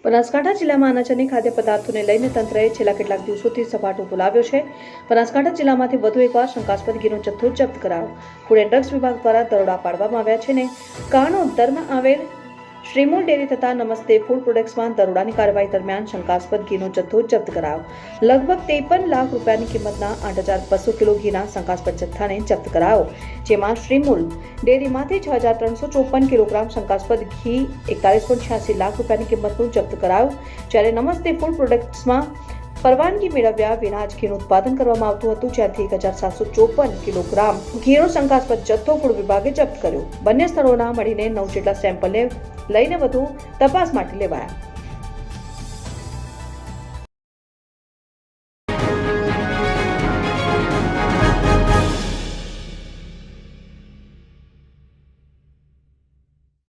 બનાસકાંઠા જિલ્લામાં અનાજ અને ખાદ્ય પદાર્થોને લઈને તંત્રએ છેલ્લા કેટલાક દિવસોથી સપાટો બોલાવ્યો છે। બનાસકાંઠા જિલ્લામાંથી વધુ એકવાર શંકાસ્પદ ઘીનો જથ્થો જપ્ત કરાયો। ફૂડ એન્ડ ડ્રગ્સ વિભાગ દ્વારા દરોડા પાડવામાં આવ્યા છે ને કાણોદરમાં આવેલ શ્રીમૂલ ડેરી તથા નમસ્તે ફૂડ પ્રોડક્ટ્સમાં દરોડાની કાર્યવાહી દરમિયાન શંકાસ્પદ ઘીનો જથ્થો જપ્ત કરાયો। લગભગ 53 લાખ રૂપિયાની કિંમતના 8,200 કિલો ઘીના શંકાસ્પદ જથ્થાને જપ્ત કરાયો, જેમાં શ્રીમૂલ ડેરીમાંથી 6,354 કિલોગ્રામ શંકાસ્પદ ઘી 41.86 લાખ રૂપિયાની કિંમતનું જપ્ત કરાયું, જ્યારે નમસ્તે ફૂડ પ્રોડક્ટ્સમાં પરવાનગી મેળવ્યા વિના જ ઘીનું ઉત્પાદન કરવામાં આવતું હતું, જ્યાંથી 1,754 કિલોગ્રામ ઘીનો શંકાસ્પદ જથ્થો ફૂડ વિભાગે જપ્ત કર્યો। બંને સ્થળોના મળીને 9 જેટલા સેમ્પલને લઈને વધુ તપાસ માટે લેવાયા।